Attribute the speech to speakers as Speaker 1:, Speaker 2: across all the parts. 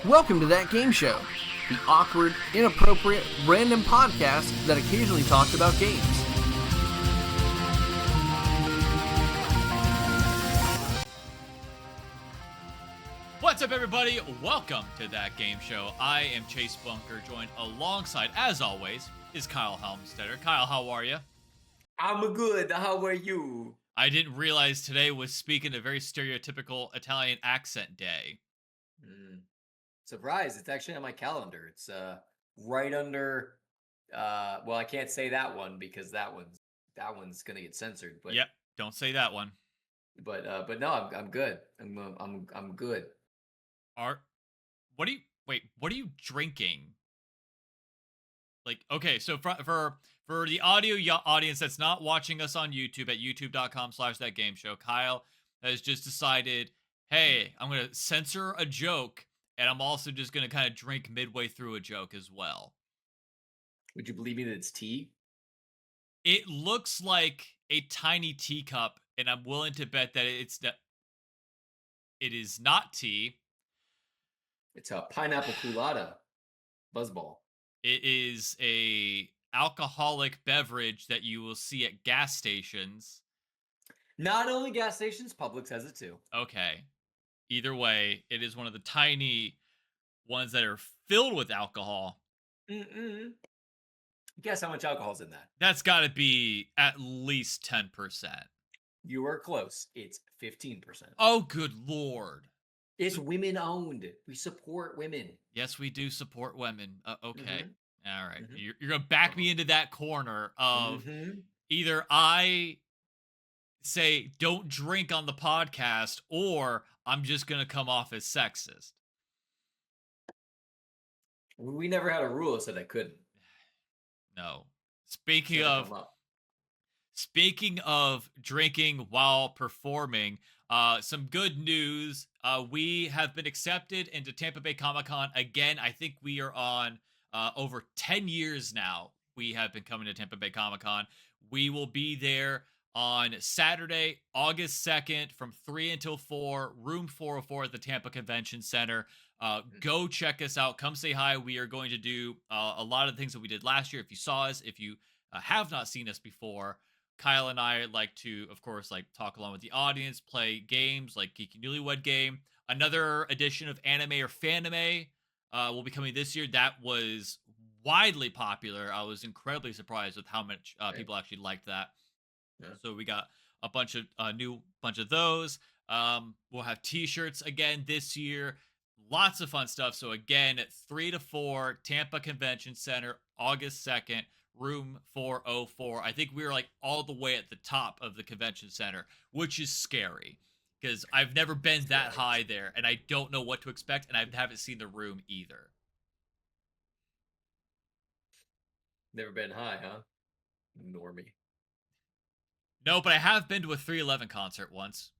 Speaker 1: Welcome to That Game Show, the awkward, inappropriate, random podcast that occasionally talks about games.
Speaker 2: What's up, everybody? Welcome to That Game Show. I am Chase Bunker, joined alongside, as always, is Kyle Helmstetter. Kyle, how are you?
Speaker 3: I'm good. How are you?
Speaker 2: I didn't realize today was speaking a very stereotypical Italian accent day.
Speaker 3: Surprise, it's actually on my calendar. It's right under well, I can't say that one because that one's gonna get censored. But
Speaker 2: Yep, don't say that one.
Speaker 3: But no, I'm good. I'm good.
Speaker 2: What are you drinking? Like, okay, so for the audio audience that's not watching us on YouTube at youtube.com/thatgameshow, Kyle has just decided, hey, I'm going to censor a joke, and I'm also just going to kind of drink midway through a joke as well.
Speaker 3: Would you believe me that it's tea?
Speaker 2: It looks like a tiny teacup, and I'm willing to bet that it is not tea.
Speaker 3: It's a pineapple colada buzzball.
Speaker 2: It is a alcoholic beverage that you will see at gas stations.
Speaker 3: Not only gas stations, Publix has it too.
Speaker 2: Okay. Either way, it is one of the tiny ones that are filled with alcohol.
Speaker 3: Guess how much alcohol's in that?
Speaker 2: That's got to be at least 10%.
Speaker 3: You are close. It's 15%.
Speaker 2: Oh, good Lord.
Speaker 3: It's women owned. We support women.
Speaker 2: Yes, we do support women. Okay. All right. You're going to back me into that corner of either I say don't drink on the podcast or I'm just going to come off as sexist.
Speaker 3: We never had a rule that said I couldn't.
Speaker 2: No. Speaking of drinking while performing, some good news. We have been accepted into Tampa Bay Comic Con again. I think we are on over 10 years now. We have been coming to Tampa Bay Comic Con. We will be there on Saturday, August 2nd from 3 until 4, room 404 at the Tampa Convention Center. Go check us out. Come say hi. We are going to do a lot of the things that we did last year. If you saw us, if you have not seen us before, Kyle and I like to, of course, talk along with the audience, play games like Geeky Newlywed Game. Another edition of Anime or Fanime will be coming this year. That was widely popular. I was incredibly surprised with how much people actually liked that. Yeah. So we got a bunch of those. We'll have t-shirts again this year. Lots of fun stuff. So again, at 3 to 4, Tampa Convention Center, August 2nd, room 404. I think we were all the way at the top of the convention center, which is scary because I've never been that high there and I don't know what to expect, and I haven't seen the room either.
Speaker 3: Never been high, huh? Normie.
Speaker 1: No, but I have been to a 311 concert once.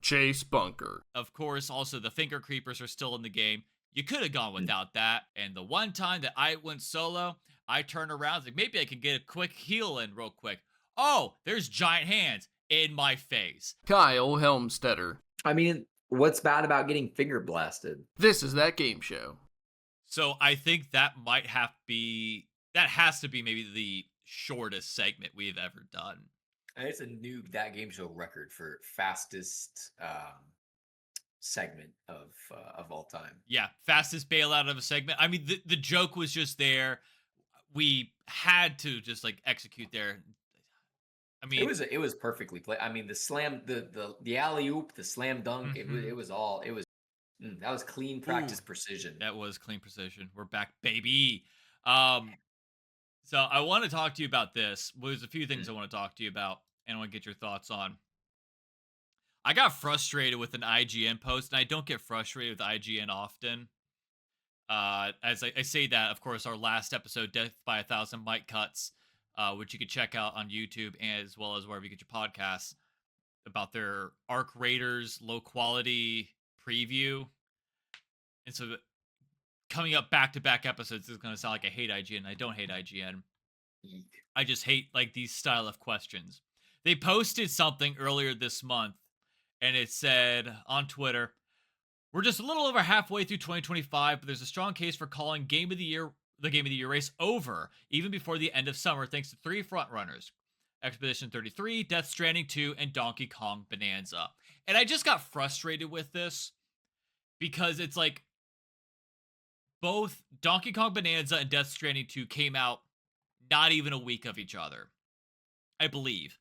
Speaker 1: Chase Bunker.
Speaker 2: Of course, also the Finger Creepers are still in the game. You could have gone without that. And the one time that I went solo, I turned around, maybe I could get a quick heal in real quick. Oh, there's giant hands in my face.
Speaker 1: Kyle Helmstetter.
Speaker 3: I mean, what's bad about getting finger blasted?
Speaker 1: This is That Game Show.
Speaker 2: So I think that has to be maybe the shortest segment we've ever done.
Speaker 3: And it's a new That Game Show record for fastest segment of all time.
Speaker 2: Yeah, fastest bailout of a segment. I mean, the joke was just there. We had to just execute there. I mean,
Speaker 3: it was perfectly played. I mean, the slam, the alley oop, the slam dunk. That was clean practice precision.
Speaker 2: That was clean precision. We're back, baby. So I want to talk to you about this. Well, there's a few things I want to talk to you about and I want to get your thoughts on. I got frustrated with an IGN post, and I don't get frustrated with IGN often. As I say that, of course, our last episode, Death by 1,000 Mic Cuts, which you can check out on YouTube as well as wherever you get your podcasts, about their Arc Raiders low quality preview. And so coming up back-to-back episodes is going to sound like I hate IGN. I don't hate IGN. I just hate these style of questions. They posted something earlier this month, and it said on Twitter, We're just a little over halfway through 2025, but there's a strong case for calling Game of the Year the Game of the Year race over, even before the end of summer, thanks to three frontrunners: Expedition 33, Death Stranding 2, and Donkey Kong Bonanza. And I just got frustrated with this because it's like both Donkey Kong Bonanza and Death Stranding 2 came out not even a week of each other, I believe.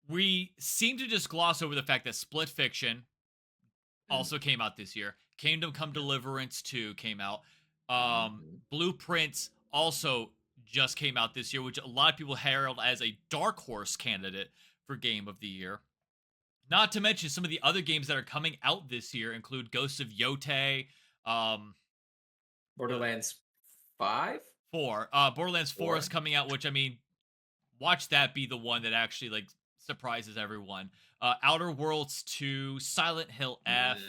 Speaker 2: We seem to just gloss over the fact that Split Fiction also came out this year. Kingdom Come Deliverance 2 came out. Blueprints also just came out this year, which a lot of people herald as a dark horse candidate for Game of the Year. Not to mention some of the other games that are coming out this year include Ghosts of Yote,
Speaker 3: Borderlands 5?
Speaker 2: 4. Borderlands 4 is coming out, which, I mean, watch that be the one that actually, like, surprises everyone. Outer Worlds 2, Silent Hill F,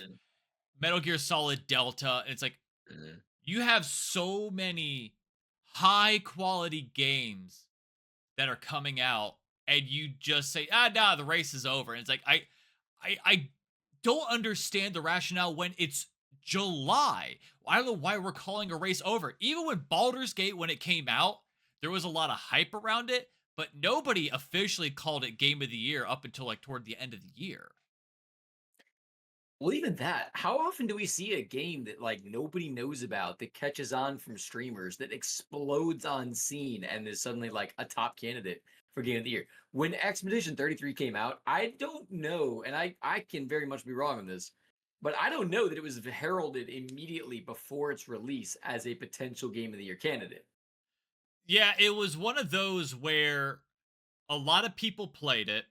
Speaker 2: Metal Gear Solid Delta. And it's like, you have so many high quality games that are coming out, and you just say, nah, the race is over. And it's like, I don't understand the rationale when it's July. I don't know why we're calling a race over. Even when Baldur's Gate, when it came out, there was a lot of hype around it, but nobody officially called it Game of the Year up until like toward the end of the year.
Speaker 3: Well, even that, how often do we see a game that like nobody knows about that catches on from streamers, that explodes on scene and is suddenly like a top candidate for Game of the Year? When Expedition 33 came out, I don't know, and I can very much be wrong on this, but I don't know that it was heralded immediately before its release as a potential Game of the Year candidate.
Speaker 2: Yeah, it was one of those where a lot of people played it,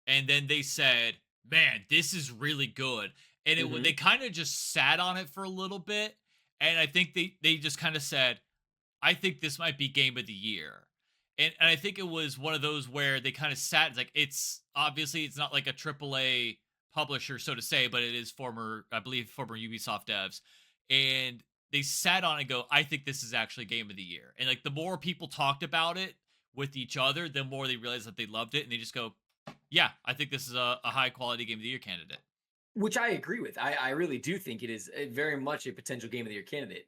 Speaker 2: and then they said, man, this is really good. And they kind of just sat on it for a little bit. And I think they just kind of said, I think this might be Game of the Year. And I think it was one of those where they kind of sat, it's like, it's obviously it's not like a AAA publisher, so to say, but it is I believe former Ubisoft devs. And they sat on it and go, I think this is actually Game of the Year. And like the more people talked about it with each other, the more they realized that they loved it. And they just go, yeah, I think this is a high quality Game of the Year candidate.
Speaker 3: Which I agree with. I really do think it is very much a potential Game of the Year candidate,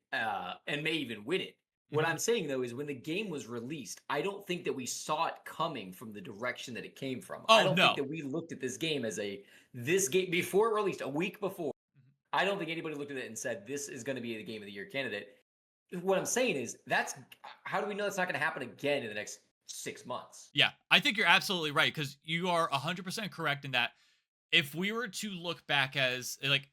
Speaker 3: and may even win it. What I'm saying though is when the game was released, I don't think that we saw it coming from the direction that it came from. I don't think that we looked at this game as this game before it released, a week before. I don't think anybody looked at it and said this is going to be the Game of the Year candidate. What I'm saying is how do we know that's not going to happen again in the next 6 months?
Speaker 2: Yeah, I think you're absolutely right, because you are 100% correct in that. If we were to look back as like,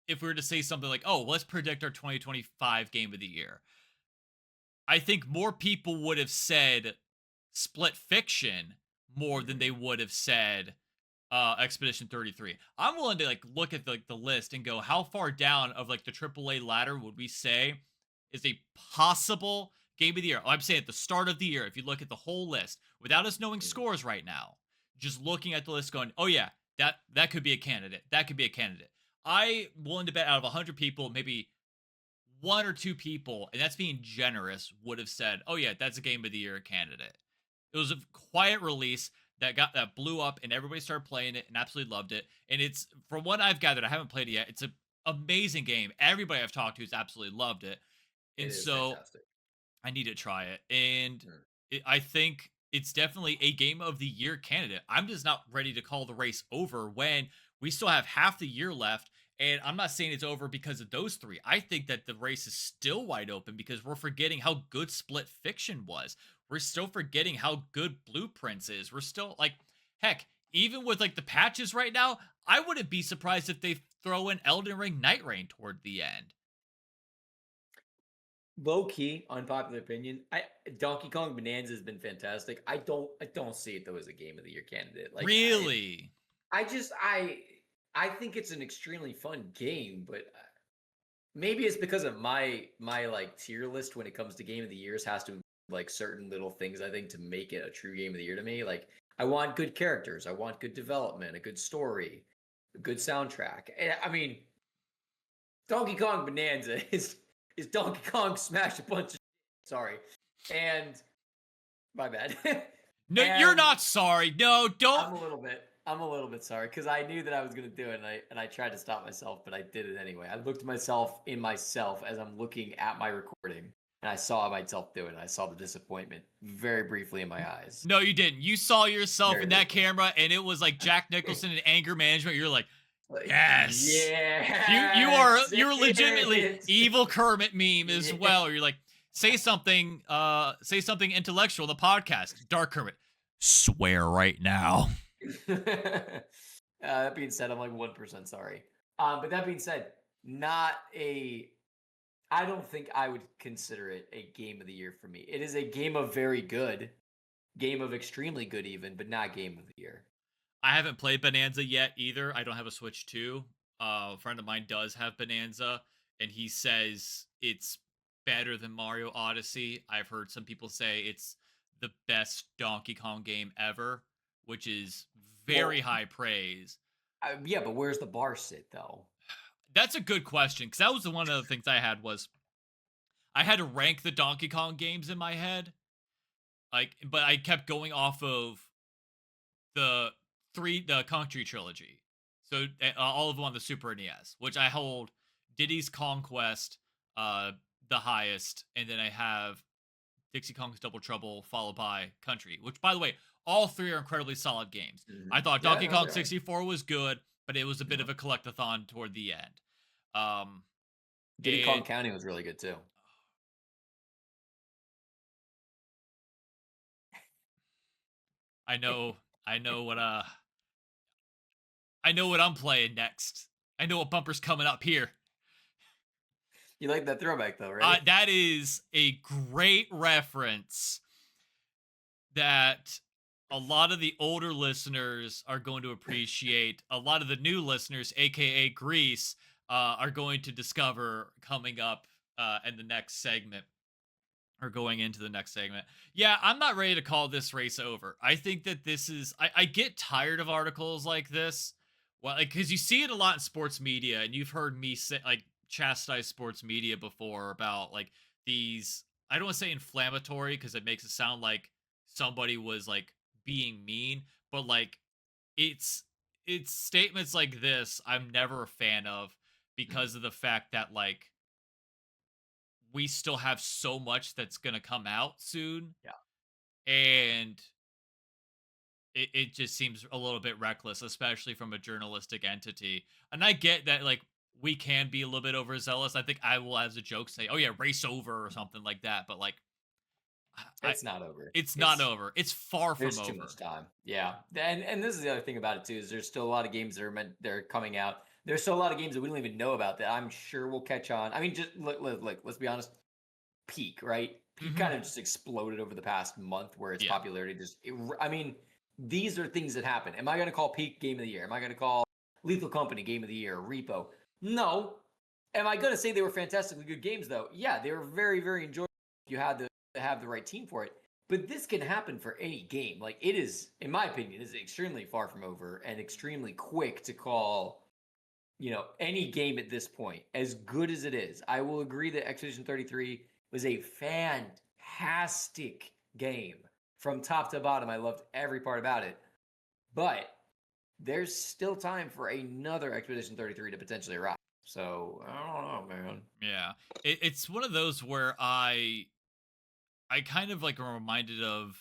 Speaker 2: if we were to say something like, oh, let's predict our 2025 Game of the Year, I think more people would have said Split Fiction more than they would have said Expedition 33. I'm willing to like look at the list and go, how far down of like the AAA ladder would we say is a possible Game of the Year? I'm saying at the start of the year, if you look at the whole list without us knowing scores right now, just looking at the list going, oh yeah, that could be a candidate. That could be a candidate. I'm willing to bet out of 100 people, maybe 1 or 2 people, and that's being generous, would have said, oh yeah, that's a Game of the Year candidate. It was a quiet release that blew up, and everybody started playing it and absolutely loved it. And it's, from what I've gathered, I haven't played it yet, it's an amazing game. Everybody I've talked to has absolutely loved it. And so fantastic. I need to try it. And I think it's definitely a Game of the Year candidate. I'm just not ready to call the race over when we still have half the year left. And I'm not saying it's over because of those 3. I think that the race is still wide open because we're forgetting how good Split Fiction was. We're still forgetting how good Blueprints is. We're still like, heck, even with like the patches right now, I wouldn't be surprised if they throw in Elden Ring Night Rain toward the end.
Speaker 3: Low key, unpopular opinion. Donkey Kong Bonanza has been fantastic. I don't see it though as a Game of the Year candidate. Like,
Speaker 2: really,
Speaker 3: I think it's an extremely fun game, but maybe it's because of my like tier list when it comes to Game of the Years has to like certain little things, I think, to make it a true Game of the Year to me. Like, I want good characters, I want good development, a good story, a good soundtrack. I mean, Donkey Kong Bonanza is Donkey Kong smash a bunch of sorry. And my bad.
Speaker 2: No, you're not sorry. No, don't.
Speaker 3: I'm a little bit. I'm a little bit sorry because I knew that I was going to do it, and I tried to stop myself, but I did it anyway. I looked myself in myself as I'm looking at my recording, and I saw myself do it. I saw the disappointment very briefly in my eyes.
Speaker 2: No, you didn't. You saw yourself
Speaker 3: Very
Speaker 2: in that
Speaker 3: briefly.
Speaker 2: camera, and it was like Jack Nicholson in anger management. You're like,
Speaker 3: Like,
Speaker 2: yes.
Speaker 3: yes,
Speaker 2: You're legitimately
Speaker 3: it.
Speaker 2: evil Kermit meme as
Speaker 3: Yeah.
Speaker 2: well. You're like, say something intellectual in the podcast. Dark Kermit, swear right now.
Speaker 3: That being said, I'm like 1% sorry. But that being said, not a. I don't think I would consider it a game of the year for me. It is a game of very good, game of extremely good, even, but not game of the year.
Speaker 2: I haven't played Bonanza yet either. I don't have a Switch 2. A friend of mine does have Bonanza, and he says it's better than Mario Odyssey. I've heard some people say it's the best Donkey Kong game ever, which is very
Speaker 3: Well,
Speaker 2: high praise.
Speaker 3: yeah, but where's the bar sit though?
Speaker 2: That's a good question, because that was one of the things I had was I had to rank the Donkey Kong games in my head, like, but I kept going off of the the Country trilogy. So all of them on the Super NES, which I hold Diddy's Conquest the highest, and then I have Dixie Kong's Double Trouble followed by Country, which by the way, all three are incredibly solid games. I thought
Speaker 3: Yeah,
Speaker 2: Donkey
Speaker 3: no,
Speaker 2: Kong
Speaker 3: they are.
Speaker 2: 64 was good, but it was a bit
Speaker 3: Yeah.
Speaker 2: of a collectathon toward the end. Um
Speaker 3: Diddy Kong
Speaker 2: and
Speaker 3: County was really good too.
Speaker 2: I know what I know what I'm playing next. I know what bumper's coming up here.
Speaker 3: You like that throwback though, right?
Speaker 2: That is a great reference that a lot of the older listeners are going to appreciate. A lot of the new listeners, aka Greece, are going to discover coming up in the next segment or going into the next segment. Yeah, I'm not ready to call this race over. I think that this is. I get tired of articles like this. Well, like because you see it a lot in sports media, and you've heard me say like chastise sports media before about like these. I don't want to say inflammatory because it makes it sound like somebody was like being mean, but like it's it's statements like this I'm never a fan of because of the fact that like we still have so much that's going to come out soon,
Speaker 3: Yeah.
Speaker 2: and it just seems a little bit reckless, especially from a journalistic entity. And I get that like we can be a little bit overzealous. I think I will as a joke say, oh yeah, race over or something like that, but like I
Speaker 3: It's not over.
Speaker 2: it's not over, it's far from
Speaker 3: There's too much
Speaker 2: over.
Speaker 3: time. Yeah. And this is the other thing about it too, is there's still a lot of games that are they're coming out. There's still a lot of games that we don't even know about that I'm sure we'll catch on. I mean, just look, let's be honest. Peak, right? Peak
Speaker 2: Hmm.
Speaker 3: kind of just exploded over the past month where its
Speaker 2: Yeah.
Speaker 3: popularity just I mean, these are things that happen. Am I going to call Peak game of the year? Am I going to call Lethal Company game of the year, Repo? No. Am I going to say they were fantastically good games though? Yeah, they were very very enjoyable if you had to have the right team for it. But this can happen for any game. Like it is, in my opinion, is extremely far from over and extremely quick to call, any game at this point, as good as it is. I will agree that Expedition 33 was a fantastic game from top to bottom. I loved every part about it. But there's still time for another Expedition 33 to potentially arrive. So I don't know, man.
Speaker 2: Yeah. It's one of those where I kind of like am reminded of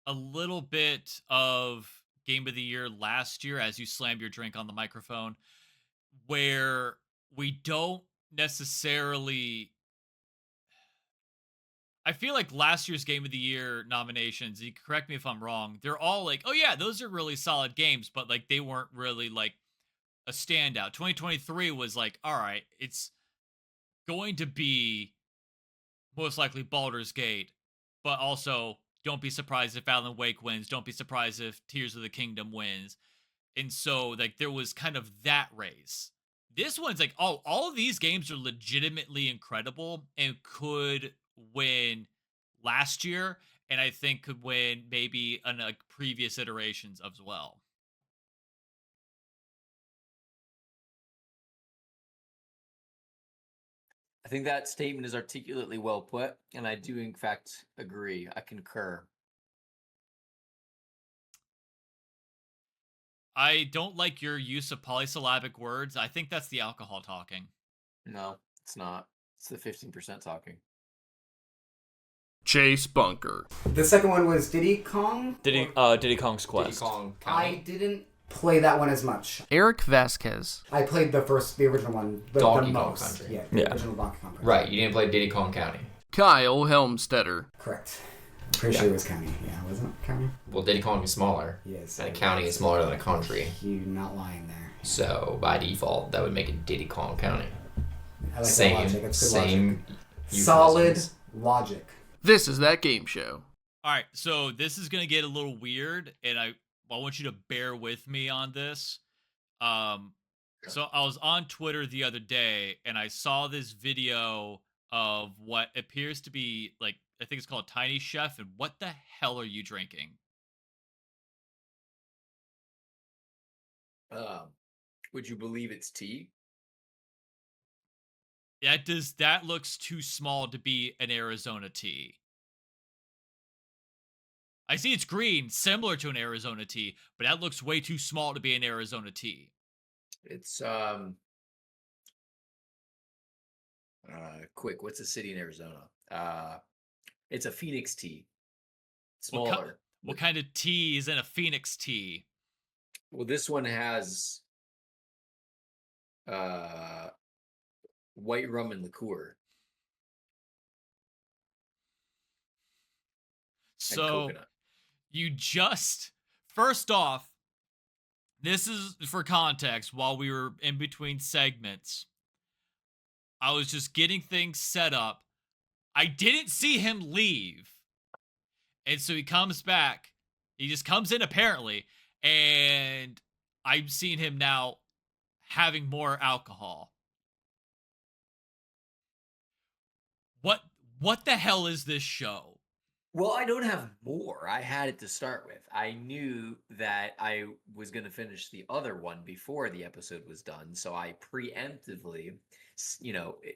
Speaker 2: a little bit of game of the year last year as you slam your drink on the microphone, where we don't necessarily. I feel like last year's game of the year nominations, you can correct me if I'm wrong, they're all like, oh yeah, those are really solid games, but like they weren't really like a standout. 2023 was like, all right, it's going to be most likely Baldur's Gate, but also don't be surprised if Alan Wake wins. Don't be surprised if Tears of the Kingdom wins. And so like there was kind of that race. This one's like, oh, all of these games are legitimately incredible and could win last year, and I think could win maybe on like previous iterations as well.
Speaker 3: I think that statement is articulately well put, and I do in fact agree. I concur.
Speaker 2: I don't like your use of polysyllabic words. I think that's the alcohol talking.
Speaker 3: No, it's not. It's the 15% talking.
Speaker 1: Chase Bunker.
Speaker 4: The second one was Diddy Kong?
Speaker 5: Diddy Kong's Quest.
Speaker 3: Diddy Kong
Speaker 4: I
Speaker 3: County.
Speaker 4: didn't play that one as much.
Speaker 1: Eric Vasquez.
Speaker 4: I played the original one, the
Speaker 6: Donkey Kong
Speaker 4: most.
Speaker 6: Country.
Speaker 4: Yeah, the
Speaker 5: Yeah.
Speaker 4: original Donkey Kong Country.
Speaker 6: Right, you didn't play Diddy Kong County.
Speaker 1: Kyle Helmstetter.
Speaker 4: Correct. I'm pretty sure it was county. Yeah, wasn't it county?
Speaker 6: Well, Diddy Kong is smaller,
Speaker 4: Yes.
Speaker 6: and a county is smaller than a country.
Speaker 4: You're not lying there.
Speaker 6: So by default, that would make it Diddy Kong County.
Speaker 4: I like
Speaker 6: Same,
Speaker 4: that logic. It's good
Speaker 6: same.
Speaker 4: logic. Solid
Speaker 6: euphemisms.
Speaker 4: logic.
Speaker 1: This is That Game Show.
Speaker 2: All right, so this is gonna get a little weird, and I want you to bear with me on this. So I was on Twitter the other day, and I saw this video of what appears to be like, I think it's called Tiny Chef, and what the hell are you drinking?
Speaker 3: Would you believe it's tea?
Speaker 2: That looks too small to be an Arizona tea. I see it's green, similar to an Arizona tea, but that looks way too small to be an Arizona tea.
Speaker 3: It's quick. What's a city in Arizona? It's a Phoenix tea. Smaller.
Speaker 2: What kind of tea is in a Phoenix tea?
Speaker 3: Well, this one has white rum and liqueur. And
Speaker 2: So
Speaker 3: coconut.
Speaker 2: you just, first off, this is for context. While we were in between segments, I was just getting things set up. I didn't see him leave. And so he comes back. He just comes in apparently. And I've seen him now having more alcohol. What the hell is this show?
Speaker 3: Well, I don't have more. I had it to start with. I knew that I was going to finish the other one before the episode was done. So I preemptively,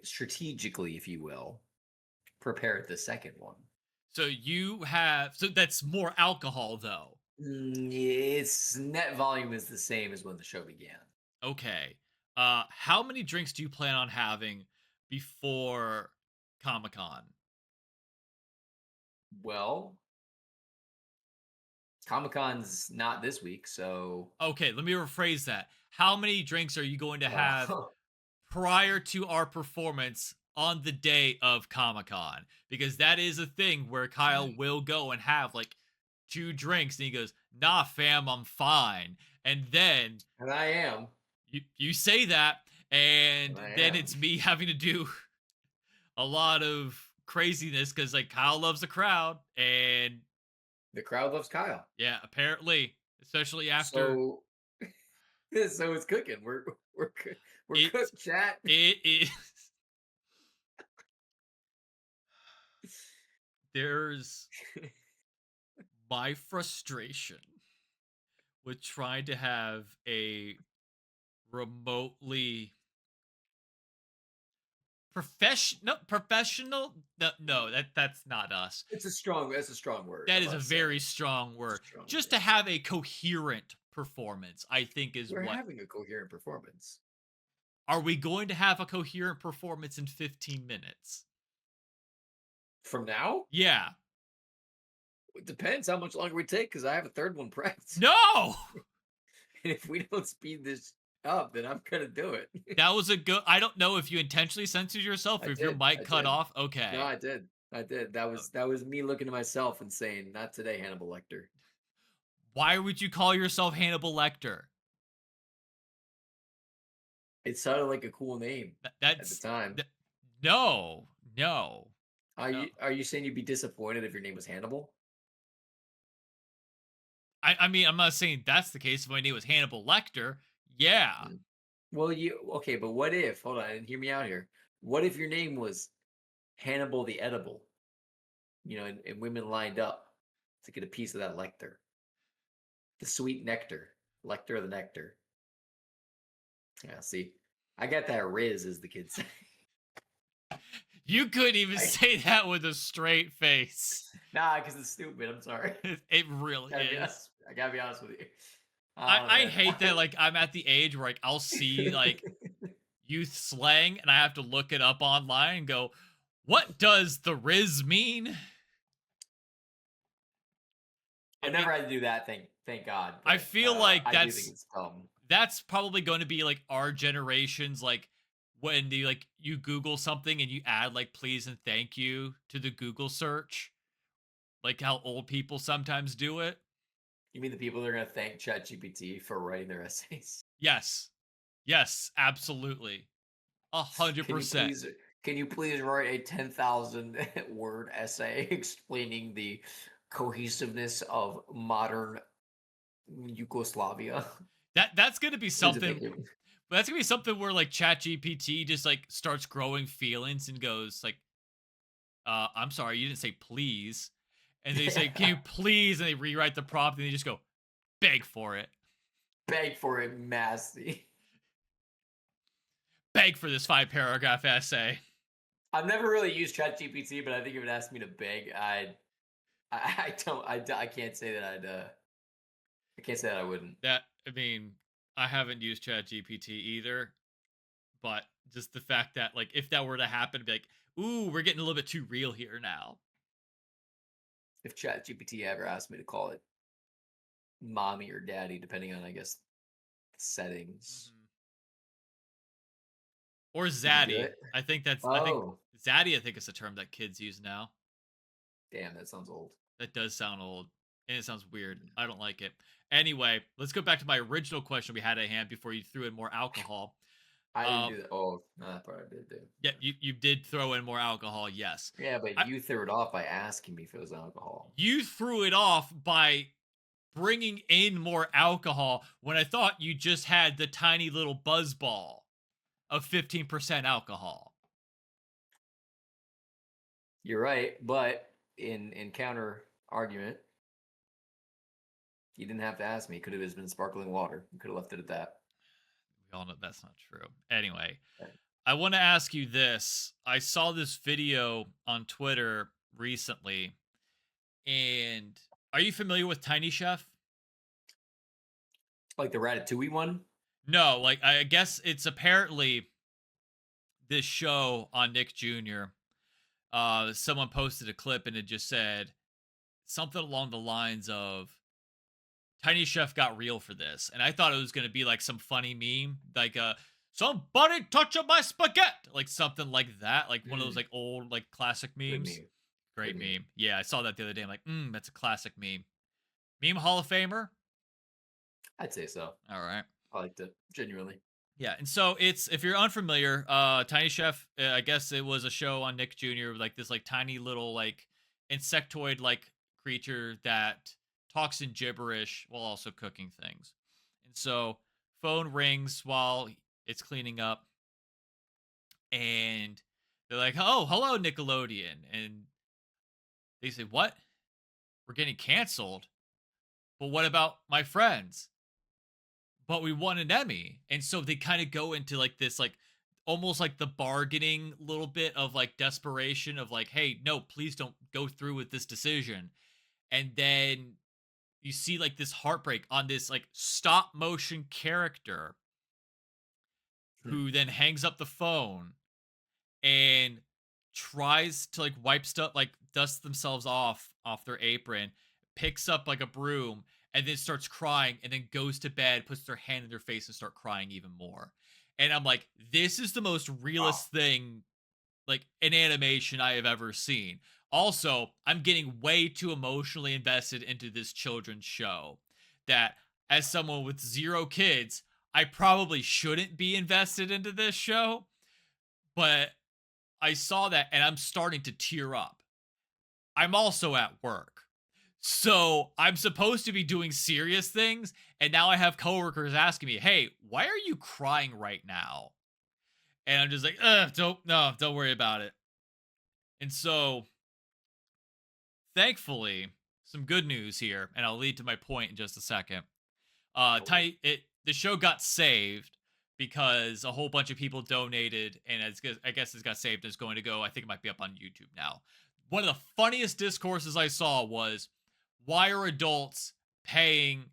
Speaker 3: strategically, if you will, prepared the second one.
Speaker 2: So that's more alcohol though.
Speaker 3: Its net volume is the same as when the show began.
Speaker 2: Okay. How many drinks do you plan on having before Comic-Con?
Speaker 3: Well, Comic-Con's not this week, so
Speaker 2: Okay, let me rephrase that. How many drinks are you going to have prior to our performance on the day of Comic-Con? Because that is a thing where Kyle will go and have like 2 drinks and he goes, "Nah, fam, I'm fine." And then
Speaker 3: and I am.
Speaker 2: you say that, and
Speaker 3: I
Speaker 2: then
Speaker 3: am.
Speaker 2: it's me having to do a lot of craziness because like Kyle loves the crowd, and
Speaker 3: The crowd loves Kyle.
Speaker 2: yeah, apparently, especially after
Speaker 3: So it's cooking. We're
Speaker 2: It-
Speaker 3: cooked, chat.
Speaker 2: it is. There's my frustration with trying to have a remotely professional. No, that's not us.
Speaker 3: That's a strong word.
Speaker 2: That
Speaker 3: I
Speaker 2: is a
Speaker 3: must say.
Speaker 2: very strong word.
Speaker 3: Strong
Speaker 2: Just
Speaker 3: word.
Speaker 2: to have a coherent performance, I think is
Speaker 3: We're
Speaker 2: what.
Speaker 3: having a coherent performance.
Speaker 2: Are we going to have a coherent performance in 15 minutes?
Speaker 3: From now?
Speaker 2: Yeah.
Speaker 3: It depends how much longer we take because I have a third one prepped.
Speaker 2: No!
Speaker 3: And if we don't speed this up, then I'm gonna do it.
Speaker 2: That was a good. I don't know if you intentionally censored yourself or
Speaker 3: I
Speaker 2: if your
Speaker 3: did,
Speaker 2: mic
Speaker 3: I
Speaker 2: cut
Speaker 3: did.
Speaker 2: off. Okay.
Speaker 3: No, I did. That was me looking at myself and saying, "Not today, Hannibal Lecter."
Speaker 2: Why would you call yourself Hannibal Lecter?
Speaker 3: It sounded like a cool name at the
Speaker 2: That's
Speaker 3: time.
Speaker 2: no.
Speaker 3: Are you saying you'd be disappointed if your name was Hannibal?
Speaker 2: I mean, I'm not saying that's the case. If my name was Hannibal Lecter, yeah.
Speaker 3: Well, okay, but what if? Hold on, and hear me out here. What if your name was Hannibal the Edible? And women lined up to get a piece of that Lecter, the sweet nectar, Lecter of the nectar. Yeah, see, I got that Riz, as the kids say.
Speaker 2: You couldn't even say that with a straight face.
Speaker 3: Nah, because it's stupid. I'm sorry.
Speaker 2: It really is.
Speaker 3: I gotta be honest with you.
Speaker 2: I hate that. Like, I'm at the age where like I'll see like youth slang and I have to look it up online and go, what does the Riz mean?
Speaker 3: I never had to do that. Thank God.
Speaker 2: I
Speaker 3: but,
Speaker 2: feel like
Speaker 3: I do think it's dumb.
Speaker 2: that's probably going to be like our generation's like when you Google something and you add like please and thank you to the Google search, like how old people sometimes do it.
Speaker 3: You mean the people that are going to thank ChatGPT for writing their essays?
Speaker 2: Yes, absolutely, 100%.
Speaker 3: Can you please write a 10,000 word essay explaining the cohesiveness of modern Yugoslavia?
Speaker 2: That's gonna be
Speaker 3: Please and
Speaker 2: something.
Speaker 3: thank you.
Speaker 2: But that's gonna be something where like ChatGPT just like starts growing feelings and goes like, I'm sorry, you didn't say please. And they say, can you please? And they rewrite the prompt and they just go, beg for it.
Speaker 3: Beg for it, Massey.
Speaker 2: Beg for this 5-paragraph essay.
Speaker 3: I've never really used ChatGPT, but I think if it asked me to beg, I can't say that I can't say that I wouldn't.
Speaker 2: I mean, I haven't used ChatGPT either, but just the fact that like if that were to happen, be like, ooh, we're getting a little bit too real here now.
Speaker 3: If ChatGPT ever asked me to call it mommy or daddy, depending on, I guess, settings.
Speaker 2: Or
Speaker 3: you do
Speaker 2: Zaddy.
Speaker 3: it?
Speaker 2: I think
Speaker 3: Oh,
Speaker 2: Zaddy, I think is a term that kids use now.
Speaker 3: damn, that sounds old.
Speaker 2: That does sound old. And it sounds weird. I don't like it. Anyway, let's go back to my original question we had at hand before you threw in more alcohol.
Speaker 3: I didn't do that. Oh, no, that part I did do.
Speaker 2: Yeah, you did throw in more alcohol, yes.
Speaker 3: Yeah, but you threw it off by asking me if it was alcohol.
Speaker 2: You threw it off by bringing in more alcohol when I thought you just had the tiny little buzz ball of 15% alcohol.
Speaker 3: You're right, but in counter argument, you didn't have to ask me. Could have just been sparkling water. You could have left it at that.
Speaker 2: We all know that's not true. Anyway,
Speaker 3: Okay.
Speaker 2: I want to ask you this. I saw this video on Twitter recently, and are you familiar with Tiny Chef?
Speaker 3: Like the Ratatouille one?
Speaker 2: No, like I guess it's apparently this show on Nick Jr. Someone posted a clip and it just said something along the lines of Tiny Chef got real for this. And I thought it was going to be like some funny meme, like somebody touch up my spaghetti, like something like that, like one of those like old like classic memes.
Speaker 3: Good meme.
Speaker 2: Great
Speaker 3: Good
Speaker 2: meme. Yeah, I saw that the other day. I'm like, that's a classic meme. Meme Hall of Famer?
Speaker 3: I'd say so.
Speaker 2: All right.
Speaker 3: I liked it, genuinely.
Speaker 2: Yeah, and so it's, if you're unfamiliar, Tiny Chef, I guess it was a show on Nick Jr. with like this like tiny little like insectoid like creature that talks in gibberish while also cooking things. And so phone rings while it's cleaning up and they're like, "Oh, hello Nickelodeon." And they say, "What? We're getting canceled. But what about my friends? But we won an Emmy." And so they kind of go into like this, like almost like the bargaining little bit of like desperation of like, hey, no, please don't go through with this decision. And then you see like this heartbreak on this like stop motion character who then hangs up the phone and tries to like wipe stuff, like dust themselves off their apron, picks up like a broom and then starts crying and then goes to bed, puts their hand in their face and start crying even more. And I'm like, this is the most realist thing like in animation I have ever seen. Also, I'm getting way too emotionally invested into this children's show that as someone with 0 kids, I probably shouldn't be invested into this show, but I saw that and I'm starting to tear up. I'm also at work. So I'm supposed to be doing serious things, and now I have coworkers asking me, "Hey, why are you crying right now?" And I'm just like, don't worry about it. And so, thankfully, some good news here, and I'll lead to my point in just a second. The show got saved because a whole bunch of people donated, and I guess it's got saved. It's going to go. I think it might be up on YouTube now. One of the funniest discourses I saw was, why are adults paying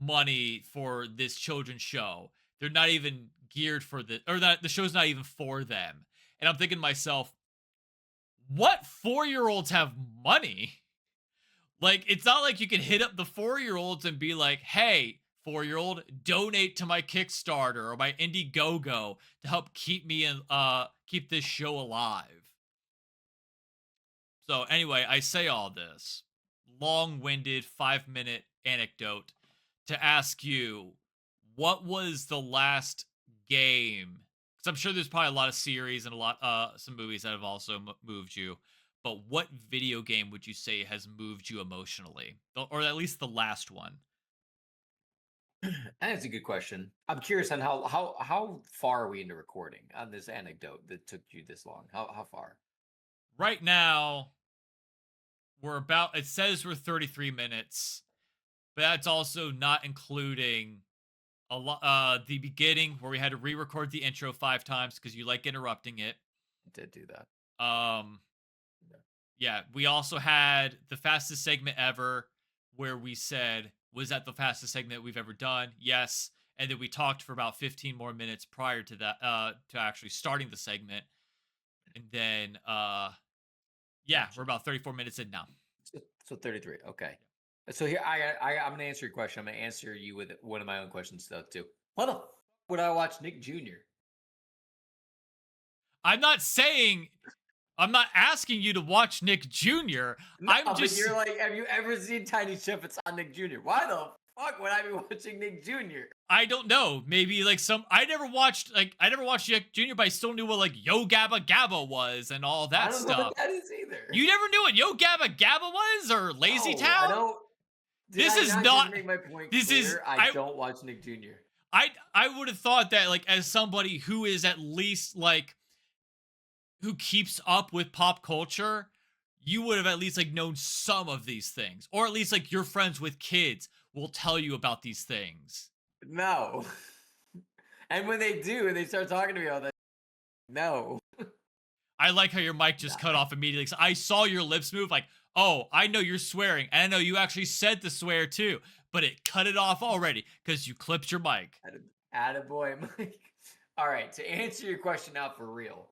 Speaker 2: money for this children's show. They're not even geared for the show's not even for them. And I'm thinking to myself, what 4-year-olds have money? Like, it's not like you can hit up the 4-year-olds and be like, hey, 4-year-old, donate to my Kickstarter or my Indiegogo to help keep me in, keep this show alive. So anyway, I say all this long-winded 5-minute anecdote to ask you, what was the last game? Because I'm sure there's probably a lot of series and some movies that have also moved you. But what video game would you say has moved you emotionally, or at least the last one?
Speaker 3: That's a good question. I'm curious on how far are we into recording on this anecdote that took you this long? How far?
Speaker 2: Right now, it says we're 33 minutes, but that's also not including the beginning where we had to re-record the intro 5 times because you like interrupting it.
Speaker 3: I did do that.
Speaker 2: Yeah, we also had the fastest segment ever where we said, was that the fastest segment we've ever done? Yes. And then we talked for about 15 more minutes prior to that, to actually starting the segment. And then, yeah, we're about 34 minutes in now.
Speaker 3: So 33. Okay. So here, I'm going to answer your question. I'm going to answer you with one of my own questions though, too. Why the f would I watch Nick Jr.?
Speaker 2: I'm not asking you to watch Nick Jr.
Speaker 3: No,
Speaker 2: I'm just.
Speaker 3: But you're like, have you ever seen Tiny Chef? It's on Nick Jr. Why the fuck would I be watching Nick Jr.?
Speaker 2: I don't know. Maybe like I never watched Nick Jr., but I still knew what like Yo Gabba Gabba was and all that stuff.
Speaker 3: I don't know what that is either.
Speaker 2: You never knew what Yo Gabba Gabba was or Lazy Town?
Speaker 3: I don't.
Speaker 2: This is not.
Speaker 3: Make my point
Speaker 2: this
Speaker 3: clear?
Speaker 2: is.
Speaker 3: I don't watch Nick Jr.
Speaker 2: I would have thought that like as somebody who is at least like who keeps up with pop culture, you would have at least like known some of these things, or at least like your friends with kids will tell you about these things.
Speaker 3: No. And when they do, and they start talking to me all that, no.
Speaker 2: I like how your mic just cut off immediately. So I saw your lips move like, oh, I know you're swearing. And I know you actually said the swear too, but it cut it off already because you clipped your mic.
Speaker 3: Attaboy, Mike. All right, to answer your question now for real,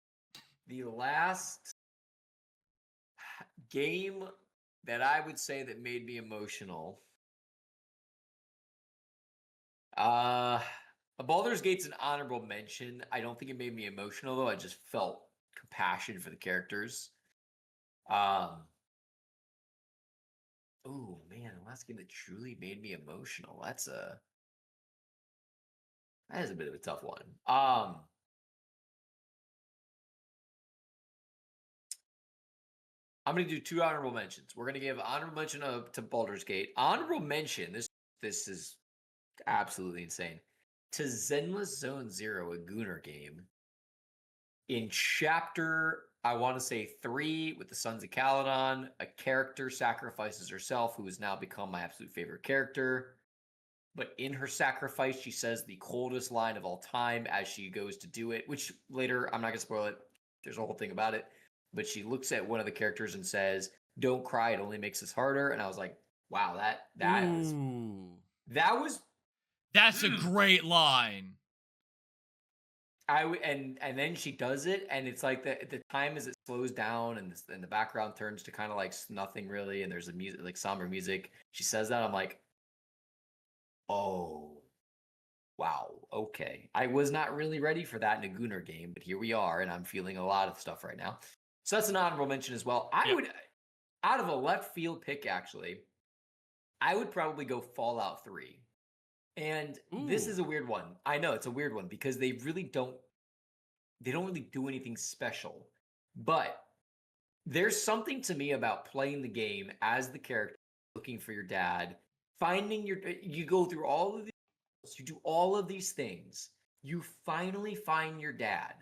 Speaker 3: the last game that I would say that made me emotional, Baldur's Gate's an honorable mention. I don't think it made me emotional though. I just felt compassion for the characters. Oh man, the last game that truly made me emotional. That is a bit of a tough one. I'm going to do 2 honorable mentions. We're going to give honorable mention to Baldur's Gate. Honorable mention, this is absolutely insane, to Zenless Zone Zero, a Gunnar game. In chapter, I want to say 3, with the Sons of Caledon, a character sacrifices herself, who has now become my absolute favorite character. But in her sacrifice, she says the coldest line of all time as she goes to do it, which later, I'm not going to spoil it. There's a whole thing about it. But she looks at one of the characters and says, "Don't cry, it only makes this harder." And I was like, wow,
Speaker 2: that's a great line.
Speaker 3: And then she does it, and it's like the time as it slows down and the background turns to kind of like nothing really, and there's a music, like somber music. She says that, I'm like, oh, wow, okay. I was not really ready for that in a Gunnar game, but here we are, and I'm feeling a lot of stuff right now. So that's an honorable mention as well. I would, out of a left field pick, actually, I would probably go Fallout 3. And this is a weird one. I know it's a weird one because they don't really do anything special. But there's something to me about playing the game as the character, looking for your dad, you go through all of these, you do all of these things. You finally find your dad,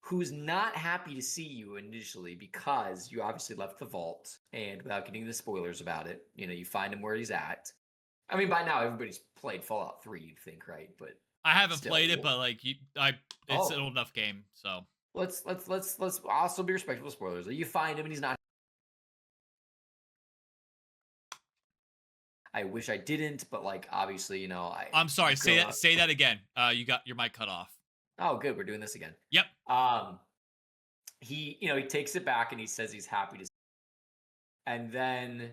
Speaker 3: who's not happy to see you initially because you obviously left the vault, and without getting the spoilers about it, you find him where he's at. I mean, by now everybody's played Fallout 3, you'd think, right? But
Speaker 2: I haven't played it, but like it's an old enough game, so
Speaker 3: let's also be respectful of spoilers. You find him and he's not. I wish I didn't, but like obviously, you know,
Speaker 2: I'm sorry.
Speaker 3: I
Speaker 2: Say
Speaker 3: grew
Speaker 2: that.
Speaker 3: up.
Speaker 2: Say that again. You got your mic cut off.
Speaker 3: Oh, good, we're doing this again.
Speaker 2: Yep.
Speaker 3: He, he takes it back and he says he's happy to, and then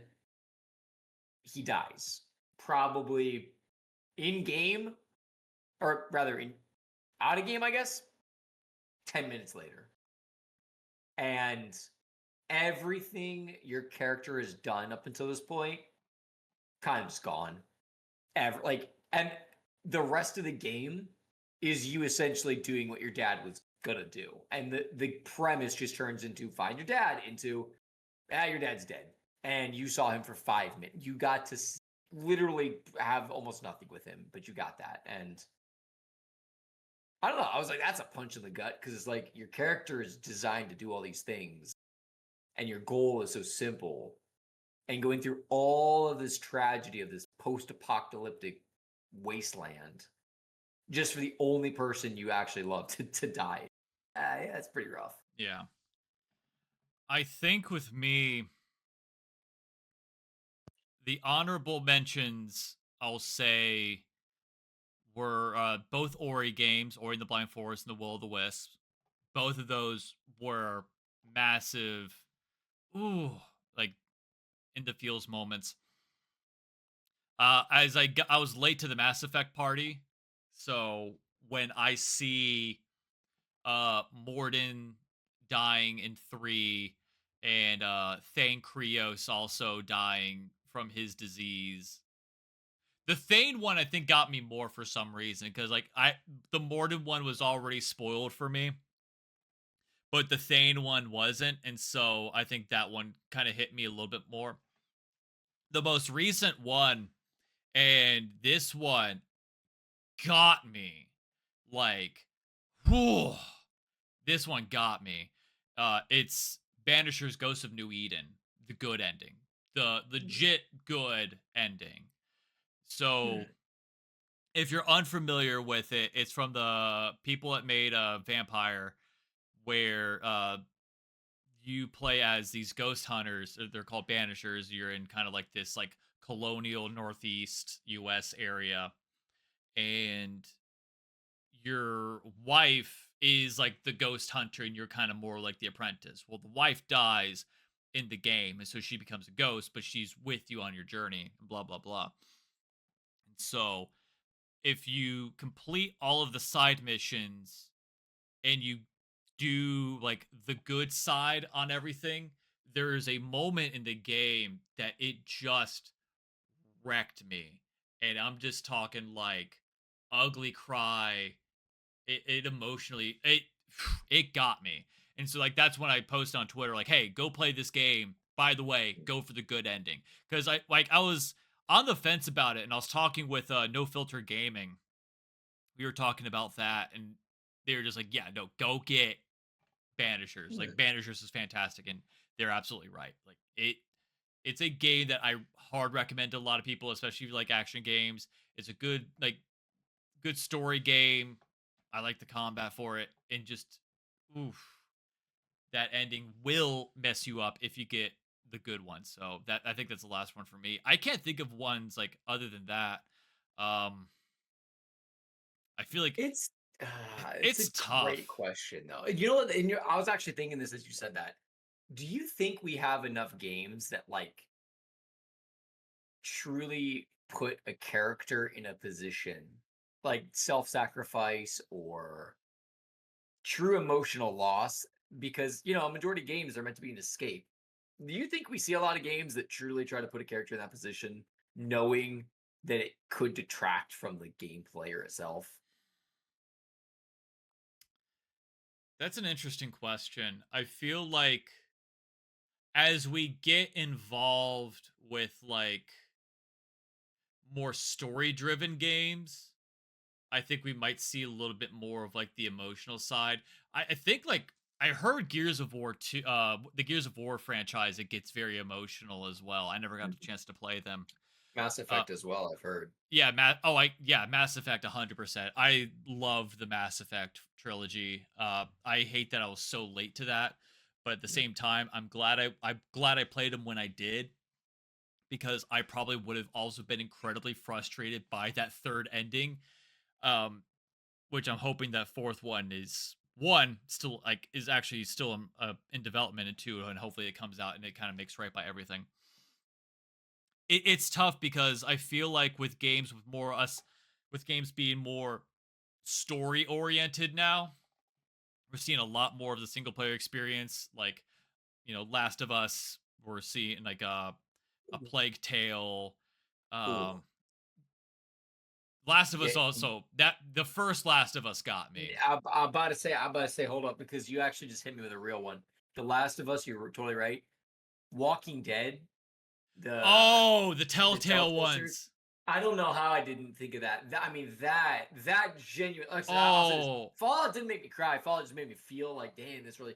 Speaker 3: he dies, probably in game, or rather in out of game, I guess. 10 minutes later, and everything your character has done up until this point kind of just gone. And the rest of the game is you essentially doing what your dad was gonna do, and the premise just turns into find your dad into your dad's dead, and you saw him for 5 minutes. You got to literally have almost nothing with him, but you got that, and I don't know. I was like, that's a punch in the gut because it's like your character is designed to do all these things, and your goal is so simple, and going through all of this tragedy of this post-apocalyptic wasteland just for the only person you actually love to die. Yeah, that's pretty rough.
Speaker 2: Yeah. I think with me, the honorable mentions, I'll say, were both Ori games, Ori and the Blind Forest and the Will of the Wisps. Both of those were massive, like in the feels moments. I was late to the Mass Effect party, so when I see Morden dying in 3 and Thane Krios also dying from his disease. The Thane one I think got me more for some reason because like the Morden one was already spoiled for me, but the Thane one wasn't, and so I think that one kind of hit me a little bit more. The most recent one, and this one got me like, whew, this one got me. It's Banisher's Ghost of New Eden, the good ending, the legit good ending. So if you're unfamiliar with it, it's from the people that made Vampire, where you play as these ghost hunters. They're called Banishers. You're in kind of like this like colonial northeast US area, and your wife is like the ghost hunter and you're kind of more like the apprentice. Well, the wife dies in the game, and so she becomes a ghost, but she's with you on your journey, blah blah blah. And so if you complete all of the side missions and you do like the good side on everything, there is a moment in the game that it just wrecked me. And I'm just talking like ugly cry. It emotionally it got me. And so like that's when I post on Twitter like, hey, go play this game. By the way, go for the good ending. Because I was on the fence about it, and I was talking with No Filter Gaming. We were talking about that, and they were just like, yeah, no, go get Banishers. Like Banishers is fantastic, and they're absolutely right. Like it's a game that I hard recommend to a lot of people, especially if you like action games. It's a good story game. I like the combat for it, and just oof, that ending will mess you up if you get the good one. So that I think that's the last one for me. I can't think of ones like other than that. I feel like
Speaker 3: Uh,
Speaker 2: it's
Speaker 3: a
Speaker 2: tough.
Speaker 3: great question, though. You know what? I was actually thinking this as you said that. Do you think we have enough games that like truly put a character in a position like self-sacrifice or true emotional loss? Because a majority of games are meant to be an escape. Do you think we see a lot of games that truly try to put a character in that position, knowing that it could detract from the gameplay itself?
Speaker 2: That's an interesting question. I feel like as we get involved with like more story driven games, I think we might see a little bit more of like the emotional side. I think like I heard Gears of War 2, the Gears of War franchise, it gets very emotional as well. I never got the chance to play them.
Speaker 3: Mass Effect as well, I've heard.
Speaker 2: Yeah, Mass Effect 100%. I love the Mass Effect trilogy. I hate that I was so late to that, but at the same time, I'm glad I played them when I did, because I probably would have also been incredibly frustrated by that third ending. Um, which I'm hoping that fourth one is still like is actually still in development, and two, and hopefully it comes out and it kind of makes right by everything. It's tough because I feel like with games being more story oriented now, we're seeing a lot more of the single player experience. Like, Last of Us, we're seeing like a Plague Tale.
Speaker 3: Ooh.
Speaker 2: Last of Us
Speaker 3: Yeah,
Speaker 2: also, that the first Last of Us got me.
Speaker 3: I'm about to say, hold up, because you actually just hit me with a real one. The Last of Us, you're totally right. Walking Dead,
Speaker 2: The
Speaker 3: the
Speaker 2: Telltale
Speaker 3: Telltale series.
Speaker 2: ones.
Speaker 3: I don't know how I didn't think of that. I mean, that genuine. Like, I'll say this,
Speaker 2: Oh,
Speaker 3: Fallout didn't make me cry. Fallout just made me feel like, damn, this really.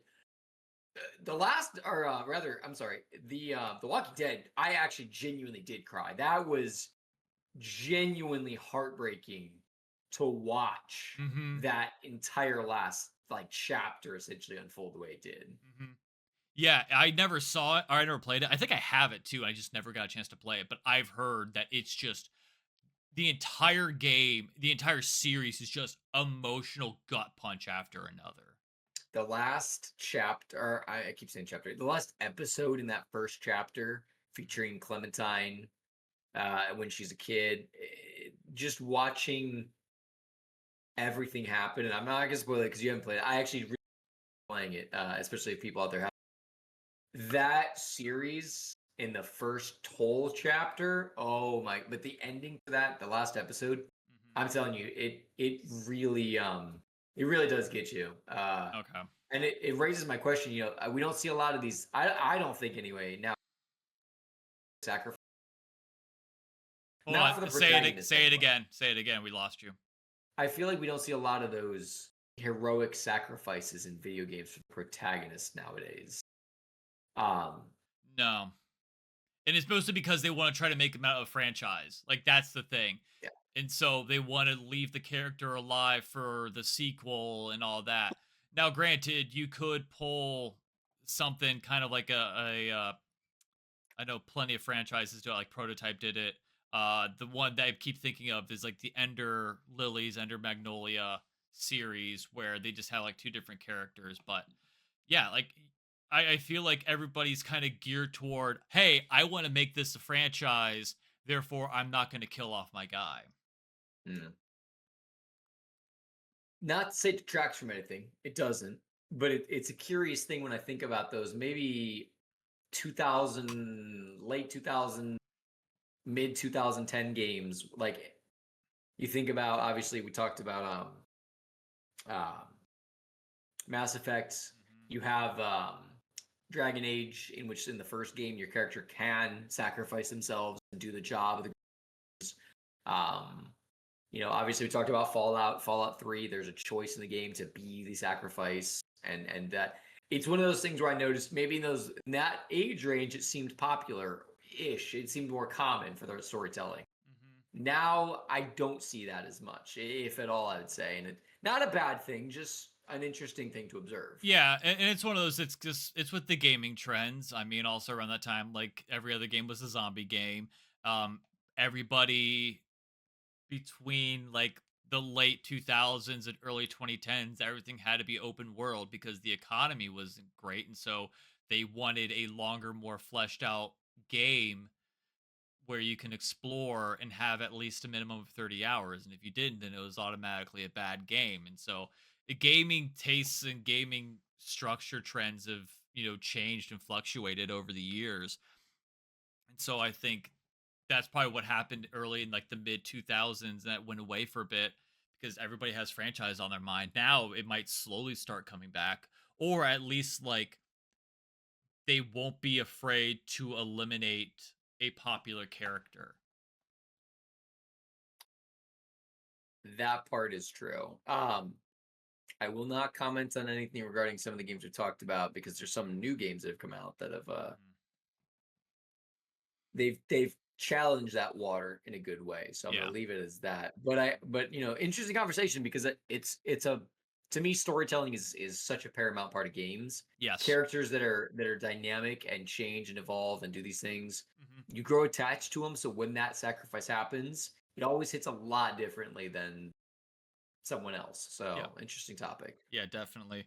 Speaker 3: The last, or rather, I'm sorry, the Walking Dead. I actually genuinely did cry. That was genuinely heartbreaking to watch
Speaker 2: mm-hmm,
Speaker 3: that entire last like chapter essentially unfold the way it did.
Speaker 2: mm-hmm. Yeah, I never saw it or I never played it. I think I have it too. I just never got a chance to play it. But I've heard that it's just the entire game, the entire series is just emotional gut punch after another.
Speaker 3: The last chapter, or I keep saying chapter, the last episode in that first chapter featuring Clementine when she's a kid, just watching everything happen. And I'm not gonna spoil it because you haven't played it. I actually really playing it, especially if people out there have that series in the first whole chapter. Oh my! But the ending to that, the last episode,
Speaker 2: Mm-hmm.
Speaker 3: I'm telling you, it really does get you.
Speaker 2: Okay.
Speaker 3: And it raises my question. We don't see a lot of these. I don't think anyway. Now, sacrifice.
Speaker 2: Hold
Speaker 3: Not for
Speaker 2: on.
Speaker 3: the
Speaker 2: Say it.
Speaker 3: protagonist.
Speaker 2: Say it again. Say it again. We lost you.
Speaker 3: I feel like we don't see a lot of those heroic sacrifices in video games for protagonists nowadays.
Speaker 2: No. And it's mostly because they want to try to make them out of a franchise. Like, that's the thing.
Speaker 3: Yeah.
Speaker 2: And so they want to leave the character alive for the sequel and all that. Now, granted, you could pull something kind of like I know plenty of franchises do it, like Prototype did it. The one that I keep thinking of is like the Ender Lilies, Ender Magnolia series, where they just have like two different characters. But yeah, like I feel like everybody's kind of geared toward, hey, I want to make this a franchise, therefore I'm not going to kill off my guy.
Speaker 3: Mm. Not to say it detracts from anything. It doesn't. But it's a curious thing when I think about those maybe 2000, late 2000, mid 2010 games. Like you think about, obviously we talked about Mass Effect.
Speaker 2: Mm-hmm.
Speaker 3: You have Dragon Age, in which in the first game your character can sacrifice themselves and do the job of the obviously we talked about Fallout 3. There's a choice in the game to be the sacrifice, and that it's one of those things where I noticed maybe in that age range it seemed popular-ish. It seemed more common for their storytelling.
Speaker 2: Mm-hmm.
Speaker 3: Now I don't see that as much, if at all, I would say, and not a bad thing, just an interesting thing to observe.
Speaker 2: Yeah, and it's one of those. It's with the gaming trends. I mean, also around that time, like every other game was a zombie game. Everybody between like the late 2000s and early 2010s, everything had to be open world because the economy wasn't great, and so they wanted a longer, more fleshed out game where you can explore and have at least a minimum of 30 hours. And if you didn't, then it was automatically a bad game. And so the gaming tastes and gaming structure trends have, changed and fluctuated over the years. And so I think that's probably what happened early in like the mid 2000s, and that went away for a bit because everybody has franchise on their mind. Now it might slowly start coming back, or at least like they won't be afraid to eliminate a popular character.
Speaker 3: That part is true. I will not comment on anything regarding some of the games we talked about because there's some new games that have come out that have they've challenged that water in a good way. So I'm gonna leave it as that. But interesting conversation because it's a, to me, storytelling is such a paramount part of games.
Speaker 2: Yes.
Speaker 3: Characters that are dynamic and change and evolve and do these things.
Speaker 2: Mm-hmm.
Speaker 3: you grow attached to them. So when that sacrifice happens, it always hits a lot differently than someone else. So interesting topic.
Speaker 2: Yeah, definitely.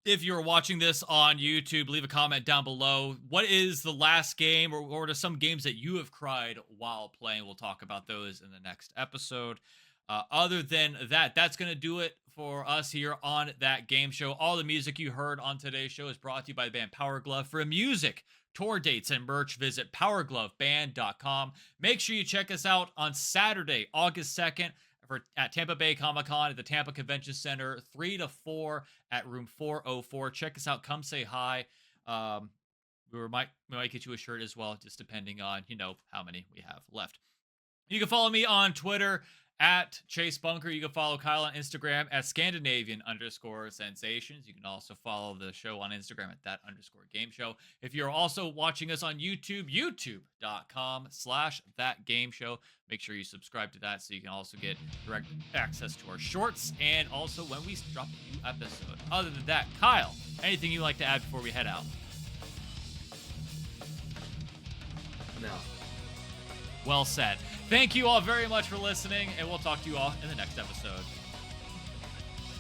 Speaker 2: If you're watching this on YouTube, leave a comment down below. What is the last game or to some games that you have cried while playing? We'll talk about those in the next episode. Other than that, that's going to do it for us here on That Game Show. All the music you heard on today's show is brought to you by the band Power Glove. For music, tour dates, and merch, visit powergloveband.com. Make sure you check us out on Saturday, August 2nd, at Tampa Bay Comic Con at the Tampa Convention Center, 3 to 4 at room 404. Check us out. Come say hi. We might get you a shirt as well, just depending on, how many we have left. You can follow me on Twitter at Chase Bunker. You can follow Kyle on Instagram at Scandinavian_sensations. You can also follow the show on Instagram at @that_game show. If you're also watching us on YouTube, youtube.com/thatgameshow. Make sure you subscribe to that so you can also get direct access to our shorts and also when we drop a new episode. Other than that, Kyle, anything you'd like to add before we head out?
Speaker 3: No.
Speaker 2: Well said. Thank you all very much for listening, and we'll talk to you all in the next episode.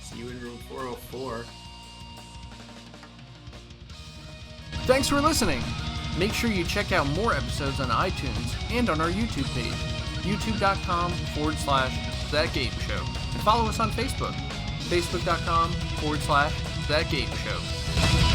Speaker 3: See you in room 404.
Speaker 5: Thanks for listening. Make sure you check out more episodes on iTunes and on our YouTube page, youtube.com/thatgameshow. And follow us on Facebook, facebook.com/thatgameshow.